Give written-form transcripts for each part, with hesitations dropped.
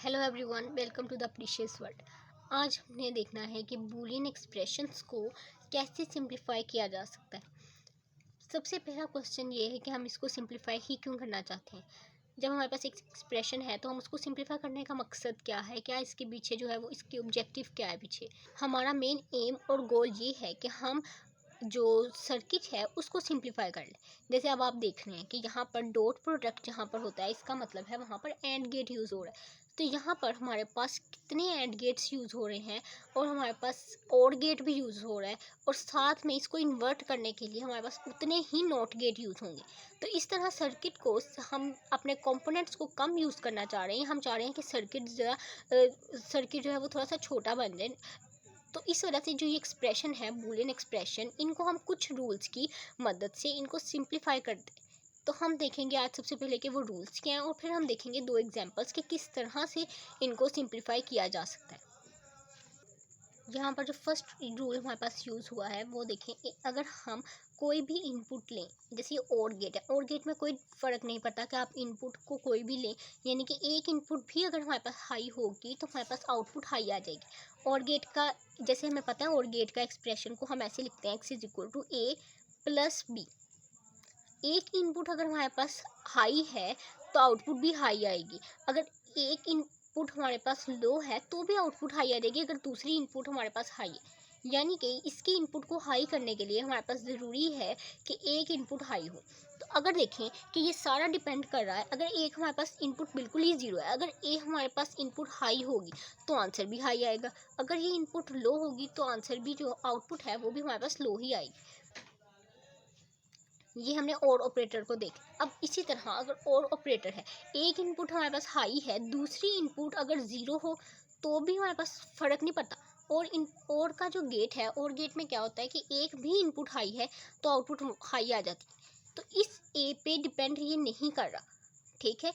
Hello everyone, welcome to the precious world. आज हमने देखना है कि बूलियन एक्सप्रेशंस को कैसे सिंप्लीफाई किया जा सकता है। सबसे पहला क्वेश्चन ये है कि हम इसको सिंप्लीफाई ही क्यों करना चाहते हैं। जब हमारे पास एक एक्सप्रेशन है तो हम उसको सिंप्लीफाई करने का मकसद क्या है, क्या इसके पीछे जो है वो इसके ऑब्जेक्टिव क्या है पीछे। हमारा मेन एम और गोल ये है कि हम जो सर्किट है उसको सिंप्लीफाई कर लें। जैसे अब आप देख रहे हैं कि यहाँ पर डॉट प्रोडक्ट जहाँ पर होता है, इसका मतलब है वहाँ पर एंड गेट यूज़ हो रहा है। तो यहाँ पर हमारे पास कितने एंड गेट्स यूज़ हो रहे हैं और हमारे पास और गेट भी यूज़ हो रहा है, और साथ में इसको इन्वर्ट करने के लिए हमारे पास उतने ही नॉट गेट यूज़ होंगे। तो इस तरह सर्किट को हम अपने कंपोनेंट्स को कम यूज़ करना चाह रहे हैं। हम चाह रहे हैं कि सर्किट जो है वो थोड़ा सा छोटा बन जाए। तो इस वजह से जो ये एक्सप्रेशन है, बूलियन एक्सप्रेशन, इनको हम कुछ रूल्स की मदद से इनको सिंप्लीफाई कर दें। तो हम देखेंगे आज सबसे पहले कि वो रूल्स क्या हैं, और फिर हम देखेंगे दो एग्जांपल्स कि किस तरह से इनको सिंप्लीफाई किया जा सकता है। यहाँ पर जो फर्स्ट रूल हमारे पास यूज़ हुआ है वो देखें। अगर हम कोई भी इनपुट लें, जैसे ये और गेट है, और गेट में कोई फ़र्क नहीं पड़ता कि आप इनपुट को कोई भी लें, यानी कि एक इनपुट भी अगर हमारे पास हाई होगी तो हमारे पास आउटपुट हाई आ जाएगी। और गेट का जैसे हमें पता है, और गेट का एक्सप्रेशन को हम ऐसे लिखते हैं, x is equal to A plus B. एक इनपुट अगर हमारे पास हाई है तो आउटपुट भी हाई आएगी। अगर एक इनपुट हमारे पास लो है तो भी आउटपुट हाई आ जाएगी अगर दूसरी इनपुट हमारे पास हाई है। यानी कि इसके इनपुट को हाई करने के लिए हमारे पास ज़रूरी है कि एक इनपुट हाई हो। तो अगर देखें कि ये सारा डिपेंड कर रहा है, अगर एक हमारे पास इनपुट बिल्कुल ही ज़ीरो है, अगर ए हमारे पास इनपुट हाई होगी तो आंसर भी हाई आएगा। अगर ये इनपुट लो होगी तो आंसर भी, जो आउटपुट है वो भी हमारे पास लो ही आएगी। ये हमने और ऑपरेटर को देखा। अब इसी तरह अगर और ऑपरेटर है, एक इनपुट हमारे पास हाई है, दूसरी इनपुट अगर ज़ीरो हो तो भी हमारे पास फ़र्क नहीं पड़ता। और का जो गेट है, और गेट में क्या होता है कि एक भी इनपुट हाई है तो आउटपुट हाई आ जाती है। तो इस ए पे डिपेंड ये नहीं कर रहा, ठीक है।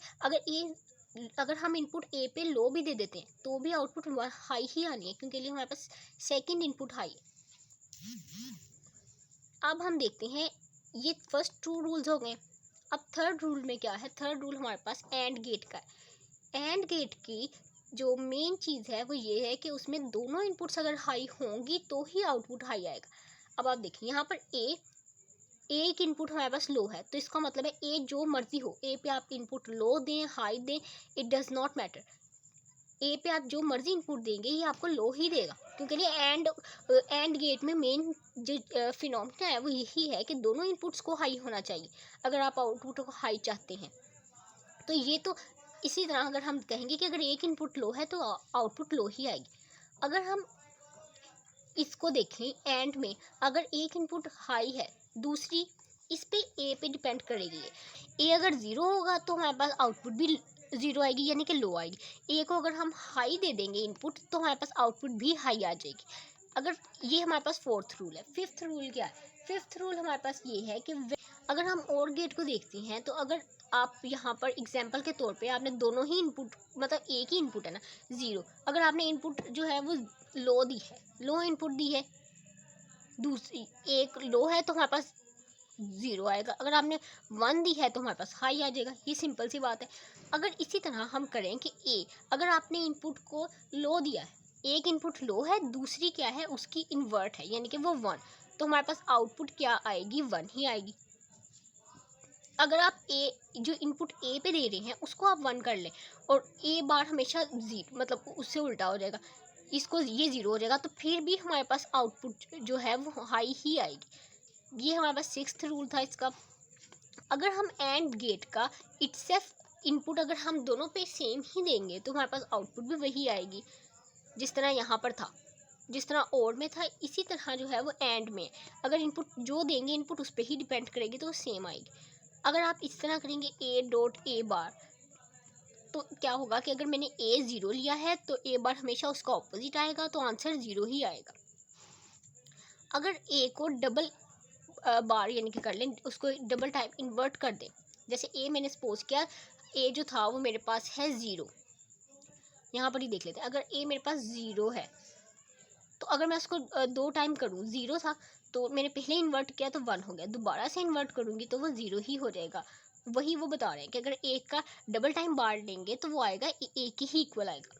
अगर हम इनपुट ए पे लो भी दे देते हैं तो भी आउटपुट हाई ही आनी है, क्योंकि लिए हमारे पास सेकेंड इनपुट हाई है। अब हम देखते हैं, ये फर्स्ट टू रूल्स हो गए। अब थर्ड रूल में क्या है, थर्ड रूल हमारे पास एंड गेट का है। एंड गेट की जो मेन चीज़ है वो ये है कि उसमें दोनों इनपुट्स अगर हाई होंगी तो ही आउटपुट हाई आएगा। अब आप देखिए यहाँ पर एक इनपुट हमारे पास लो है, तो इसका मतलब है ए जो मर्जी हो, ए पे आप इनपुट लो दें हाई दें, इट डज़ नॉट मैटर। ए पे आप जो मर्जी इनपुट देंगे ये आपको लो ही देगा, क्योंकि ये एंड गेट में मेन जो फिनोमेना है वो यही है कि दोनों इनपुट्स को हाई होना चाहिए अगर आप आउटपुट को हाई चाहते हैं। तो ये तो इसी तरह अगर हम कहेंगे कि अगर एक इनपुट लो है तो आउटपुट लो ही आएगी। अगर हम इसको देखें एंड में, अगर एक इनपुट हाई है, दूसरी इस पे ए पे डिपेंड करेगी। ए अगर ज़ीरो होगा तो हमारे पास आउटपुट भी ज़ीरो आएगी, यानी कि लो आएगी। ए को अगर हम हाई दे देंगे इनपुट तो हमारे पास आउटपुट भी हाई आ जाएगी। अगर ये हमारे पास फोर्थ रूल है। फिफ्थ रूल क्या है, फिफ्थ रूल हमारे पास ये है कि अगर हम और गेट को देखते हैं तो अगर आप यहाँ पर एग्जाम्पल के तौर पे आपने दोनों ही इनपुट, मतलब एक ही इनपुट है ना, ज़ीरो, अगर आपने इनपुट जो है वो लो दी है, लो इनपुट दी है, दूसरी एक लो है तो हमारे पास ज़ीरो आएगा। अगर आपने वन दी है तो हमारे पास हाई आ जाएगा। ये सिंपल सी बात है। अगर इसी तरह हम करें कि ए, अगर आपने इनपुट को लो दिया है, एक इनपुट लो है, दूसरी क्या है उसकी इन्वर्ट है, यानी कि वो वन, तो हमारे पास आउटपुट क्या आएगी, वन ही आएगी। अगर आप ए जो इनपुट ए पे दे रहे हैं उसको आप वन कर लें, और ए बार हमेशा जीरो, मतलब उससे उल्टा हो जाएगा, इसको ये ज़ीरो हो जाएगा, तो फिर भी हमारे पास आउटपुट जो है वो हाई ही आएगी। ये हमारे पास सिक्स्थ रूल था इसका। अगर हम एंड गेट का इटसेल्फ इनपुट अगर हम दोनों पे सेम ही देंगे तो हमारे पास आउटपुट भी वही आएगी, जिस तरह यहाँ पर था, जिस तरह और में था, इसी तरह जो है वो एंड में अगर इनपुट जो देंगे इनपुट उस पर ही डिपेंड करेगी तो वो सेम आएगी। अगर आप इस तरह करेंगे ए डॉट ए बार, तो क्या होगा कि अगर मैंने ए ज़ीरो लिया है तो ए बार हमेशा उसका ऑपोजिट आएगा, तो आंसर ज़ीरो ही आएगा। अगर ए को डबल बार यानी कि कर लें, उसको डबल टाइम इन्वर्ट कर दें, जैसे ए मैंने सपोज किया, ए जो था वो मेरे पास है ज़ीरो, यहाँ पर ही देख लेते हैं। अगर ए मेरे पास ज़ीरो है तो अगर मैं उसको दो टाइम करूँ, ज़ीरो था तो मैंने पहले इन्वर्ट किया तो वन हो गया, दोबारा से इन्वर्ट करूँगी तो वो ज़ीरो ही हो जाएगा। वही वो बता रहे हैं कि अगर एक का डबल टाइम बार लेंगे तो वो आएगा ए के ही इक्वल आएगा।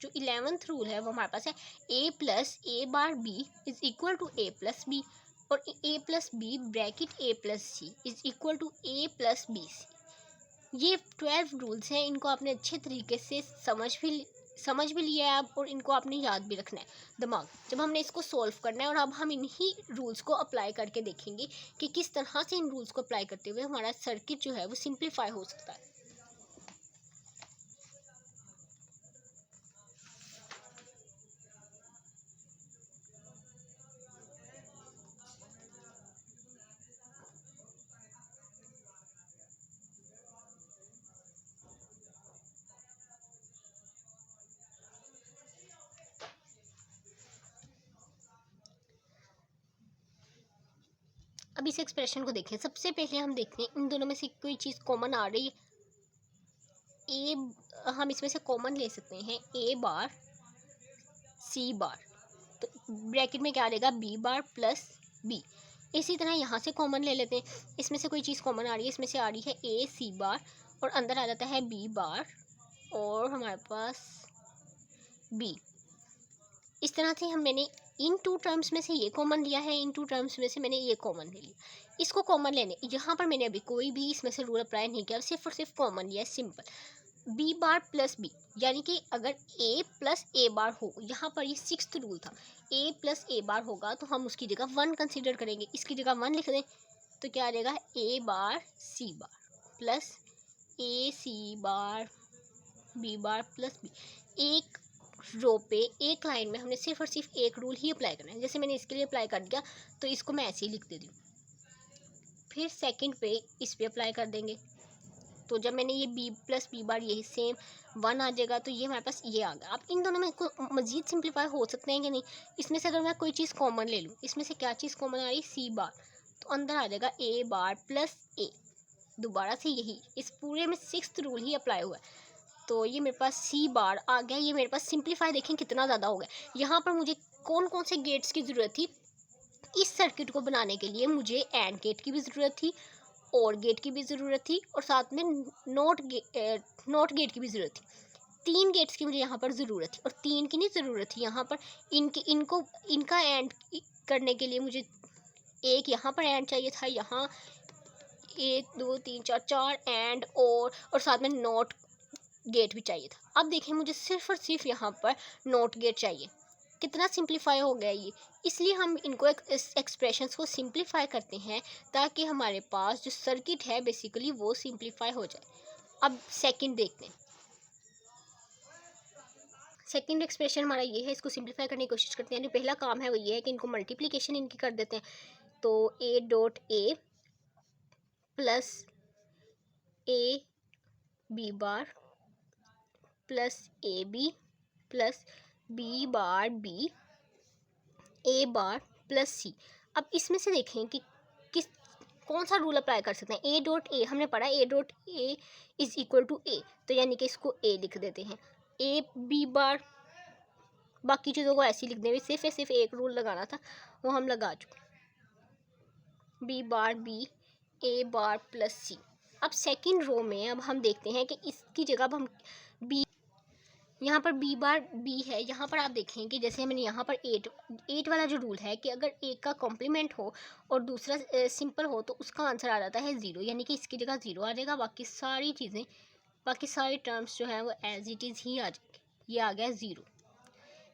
जो 11th रूल है वो हमारे पास है a plus a bar b is equal to A plus B, और a plus b bracket a plus c is equal to A plus b c. ये 12 रूल्स हैं, इनको आपने अच्छे तरीके से समझ भी लिया है आप, और इनको आपने याद भी रखना है दिमाग जब हमने इसको सॉल्व करना है। और अब हम इन्हीं रूल्स को अप्लाई करके देखेंगे कि किस तरह से इन रूल्स को अप्लाई करते हुए हमारा सर्किट जो है वो सिंप्लीफाई हो सकता है। अब इस एक्सप्रेशन को देखें। सबसे पहले हम देखते हैं इन दोनों में से कोई चीज़ कॉमन आ रही है। ए, हम इसमें से कॉमन ले सकते हैं ए बार सी बार, तो ब्रैकेट में क्या आ रहेगा बी बार प्लस बी। इसी तरह यहाँ से कॉमन ले लेते हैं। इसमें से कोई चीज़ कॉमन आ रही है, इसमें से आ रही है ए सी बार और अंदर आ जाता है बी बार और हमारे पास बी। इस तरह से मैंने इन टू टर्म्स में से ये कॉमन लिया है, इन टू टर्म्स में से मैंने ये कॉमन ले लिया। इसको कॉमन लेने यहाँ पर मैंने अभी कोई भी इसमें से रूल अप्लाई नहीं किया, सिर्फ और सिर्फ कॉमन लिया है, simple. B bar plus B, यानी कि अगर ए प्लस ए बार हो, यहाँ पर ये 6th रूल था, ए प्लस ए बार होगा तो हम उसकी जगह 1 कंसिडर करेंगे। इसकी जगह 1 लिख दें तो क्या आ जाएगा ए बार सी बार प्लस ए सी बार बी बार प्लस बी। एक रो पे एक लाइन में हमने सिर्फ और सिर्फ एक रूल ही अप्लाई करना है। जैसे मैंने इसके लिए अप्लाई कर दिया तो इसको मैं ऐसे ही लिख देती हूँ। फिर सेकंड पे इस पे अप्लाई कर देंगे, तो जब मैंने ये बी प्लस बी बार यही सेम 1 आ जाएगा, तो ये हमारे पास ये आ गया। अब इन दोनों में मज़ीद सिंप्लीफाई हो सकते हैं कि नहीं। इसमें से अगर मैं कोई चीज़ कॉमन ले लूँ, इसमें से क्या चीज़ कॉमन आ रही है सी बार, तो अंदर आ जाएगा ए बार प्लस ए। दोबारा से यही इस पूरे में 6th रूल ही अप्लाई हुआ है, तो ये मेरे पास सी बार आ गया। ये मेरे पास सिंप्लीफाई देखें कितना ज़्यादा हो गया। यहाँ पर मुझे कौन कौन से गेट्स की ज़रूरत थी इस सर्किट को बनाने के लिए। मुझे एंड गेट की भी ज़रूरत थी, और गेट की भी ज़रूरत थी, और साथ में नॉट गेट की भी ज़रूरत थी। 3 गेट्स की मुझे यहाँ पर ज़रूरत थी, और 3 की नहीं ज़रूरत थी यहाँ पर। इनका एंड करने के लिए मुझे एक यहाँ पर एंड चाहिए था, यहाँ 1 2 3 4 4 एंड और साथ में नॉट गेट भी चाहिए था। अब देखें मुझे सिर्फ और सिर्फ यहाँ पर नॉट गेट चाहिए। कितना सिंप्लीफाई हो गया ये। इसलिए हम इनको एक्सप्रेशंस को सिंप्लीफाई करते हैं ताकि हमारे पास जो सर्किट है बेसिकली वो सिंप्लीफाई हो जाए। अब सेकंड देखते हैं। सेकंड एक्सप्रेशन हमारा ये है, इसको सिंप्लीफाई करने की कोशिश करते हैं। जो पहला काम है वो ये है कि इनको मल्टीप्लिकेशन इनकी कर देते हैं। तो a dot a plus a b bar plus a b plus B bar b a bar plus c. अब इसमें से देखें कि कौन सा रूल अप्लाई कर सकते हैं। ए डॉट ए हमने पढ़ा, a dot a is equal to a, तो यानी कि इसको ए लिख देते हैं। ए बी बार, बाकी चीज़ों को ऐसे ही लिख देंगे, सिर्फ एक रूल लगाना था वो हम लगा चुके। B bar b a bar plus c. अब सेकंड रो में अब हम देखते हैं कि इसकी जगह अब हम बी, यहाँ पर बी बार बी है, यहाँ पर आप देखें कि जैसे मैंने यहाँ पर 8 वाला जो रूल है कि अगर एक का कॉम्प्लीमेंट हो और दूसरा सिंपल हो तो उसका आंसर आ जाता है 0, यानी कि इसकी जगह 0 आ जाएगा। बाकी सारी चीज़ें, बाकी सारी टर्म्स जो है वो एज इट इज़ ही आ जाएगी। ये आ गया 0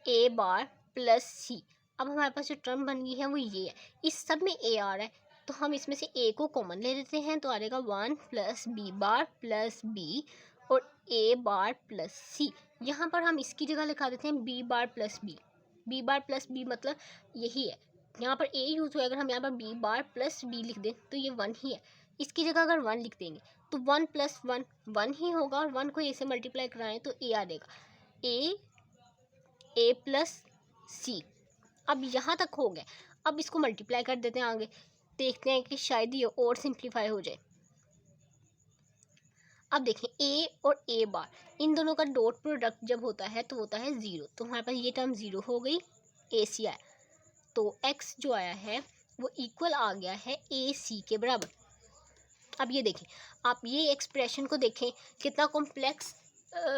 ए बार प्लस सी। अब हमारे पास जो टर्म बन गई है वो ये है, इस सब में ए आ रहा है तो हम इसमें से ए को कॉमन ले लेते हैं, तो आ जाएगा 1 plus B bar plus B और ए बार प्लस सी। यहाँ पर हम इसकी जगह लिखा देते हैं B bar plus B. B bar plus B मतलब यही है, यहाँ पर ए यूज़ हुआ, अगर हम यहाँ पर बी बार प्लस बी लिख दें तो ये 1 ही है। इसकी जगह अगर 1 लिख देंगे तो 1 प्लस 1 1 ही होगा, और 1 को ए से मल्टीप्लाई कराएं तो ए आ जाएगा ए प्लस सी। अब यहाँ तक हो गया। अब इसको मल्टीप्लाई कर देते हैं आगे, देखते हैं कि शायद ये और सिंप्लीफाई हो जाए। अब देखें ए और ए बार, इन दोनों का डॉट प्रोडक्ट जब होता है तो होता है 0, तो हमारे पास ये टर्म 0 हो गई, ए सी आया, तो एक्स जो आया है वो इक्वल आ गया है ए सी के बराबर। अब ये देखें, आप ये एक्सप्रेशन को देखें, कितना कॉम्प्लेक्स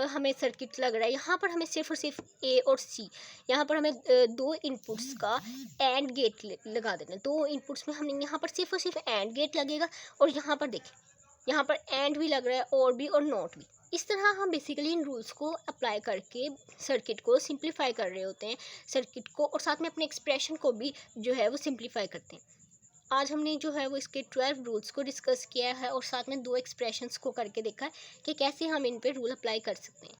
हमें सर्किट लग रहा है। यहाँ पर हमें सिर्फ और सिर्फ ए और सी, यहाँ पर हमें दो इनपुट्स का एंड गेट लगा देना है। दो इनपुट्स में हमने यहाँ पर सिर्फ और सिर्फ एंड गेट लगेगा, और यहाँ पर देखें, यहाँ पर एंड भी लग रहा है और भी और नॉट भी। इस तरह हम बेसिकली इन रूल्स को अप्लाई करके सर्किट को सिंप्लीफाई कर रहे होते हैं, सर्किट को, और साथ में अपने एक्सप्रेशन को भी जो है वो सिंप्लीफाई करते हैं। आज हमने जो है वो इसके 12 रूल्स को डिस्कस किया है, और साथ में दो एक्सप्रेशंस को करके देखा है कि कैसे हम इन पे रूल अप्लाई कर सकते हैं।